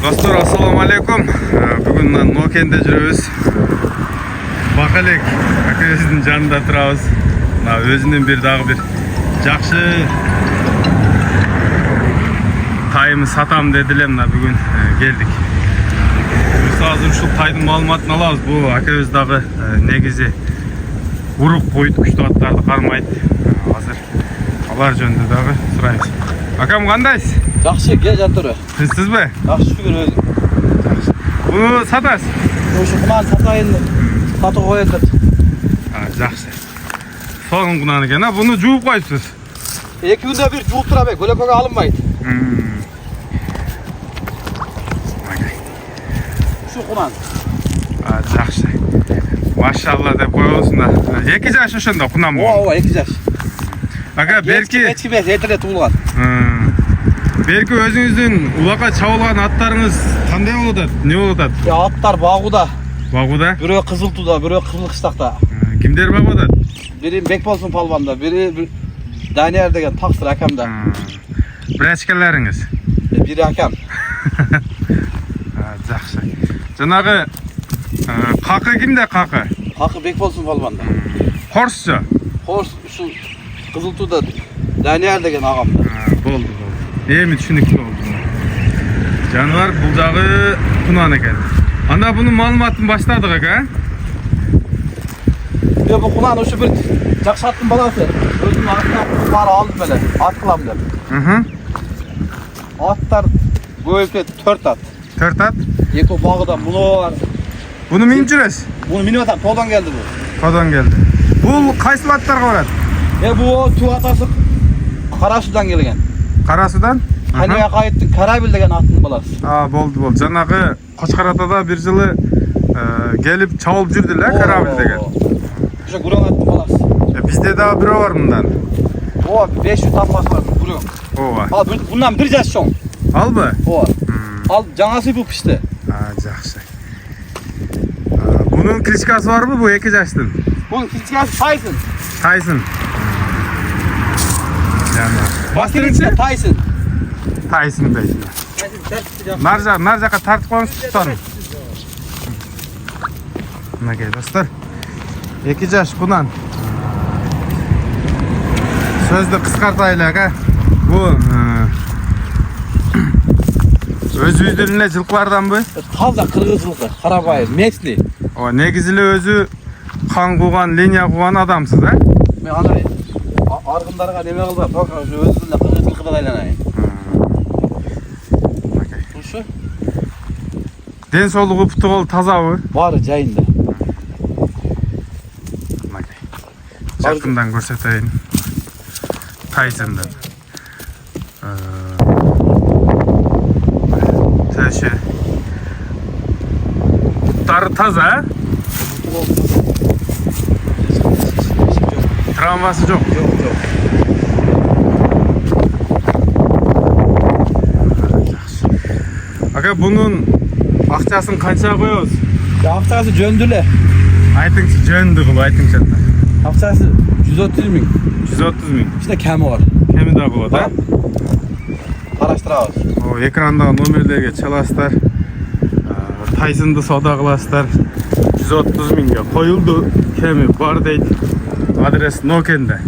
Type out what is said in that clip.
Dostlar, assalamu alaikum. Bugün Nokende жүрөбүz. Бакалек акыбыздын жанында турабыз. Өзүнүн дагы бир жакшы тайымы сатам деди эле. Бүгүн келдик. Биз азыр ушул тайдын маалыматын алабыз. Бул акыбыз дагы негизи урук койуткучтуу аттарды кармайт. Азыр алар жөнүндө дагы сурайбыз. Акам кандайсыз? Жақсы, кел жатыр. Тынчсызбы? Жақсы шүгүр өзүң. Буну сатасыз? Ошо кунаны сатайын, сатып коеюн деп. Жакшы. Сонун кунан экен. Буну жууп койсуз. 2 күндө бир жууп турам, көлөкөгө алынбайт. Ушу кунан. Жакшы. Машалла деп коебуз. 2 жаш ошондо кунан бу. Ооба, 2 жаш. Ага, берки Эчки эмес, эртерээк туулган. Берки өзүңүздүн улакка чабылган аттарыңыз кандай болуп атат? Не болуп атат? Аттар багууда. Багууда? Бирөө Кызыл Тууда, бирөө Кызыл Кыштакта. Кимдер багып атат? Бири Бекболсун палванда, бири Данияр деген таксыр акамда. Бир ачкаларыңыз? Бири акам. Жакшы. Жанагы какы кимде какы? Какы Бекболсун палванда. Хорсчу? Хорс ушул Кызыл Тууда Данияр деген агамда. Болду. Эми түшүнүктүү болду. Жаныбар бул дагы кунан экен. Анда бунун маалыматын баштадык ака. Бул кунан ушу бир жакшы аттын баласы. Өзүнүн атынан баары алдым эле, ат кылам деп. Аттар көбүнчө 4 ат. 4 ат? Эки багыда муну бар. Буну минип жүрөсүз? Буну минип атам, тоодон келди бу. Тоодон келди. Бул кайсыл аттарга барат? Бу туу атасы Кара Судан келген. Кара Судан? Кане Акайыттын Карабил деген аттын баласы. Болду. Жанагы Кочкар атада бир жылы келип чабылып жүрдү эле Карабил деген. Ошо Гурон аттын баласы. Бизде дагы бирөө бар мындан. 500 тапмасы бар Гурон. Ооба. Bundan 1 жаш чоң. Албы? Ооба. Ал жаңасы бу пишти. Жакшы. Бунун кличкасы барбы бу 2 жаштын? Бунун кличкасы Тайсон. Тайсон. Бастырынчы Тайсон. Тайсон дейт. Нар жака тартып коюңуз туттан. Мынакей достор. 2 жаш кунан. Сөздү кыскартайлы ака. Бу өзүбүздүн эле жылкыларданбы? Таза кыргыз жылкы, карабайыр, местный. Негизи эле өзү кан кууган, линия кууган адамсыз, а? Мен андай аргындарга неме кылбай, только өзүбүздүн эле кыргыз жылкыдан айланайын. Ушу? Ден соолугу путу тазабы? Баары жайында. Жакындан көрсөтөйүн. Тайсондан. Төшү. Буттары таза, травмасы жок. Жок. Ака, бунун акчасын канча коебуз? Акчасы жөндү эле. Айтыңчы, жөндү кылып айтыңчы. Акчасы 130 000. 130 000. İşte kemi var. Кеми да болот, а? Караштырабыз. Экрандагы номерлерге чаласыздар. Тайсонду соода кыласыздар. 130 000ге коюлду. Кеми бар дейт. Адрес Нокенде.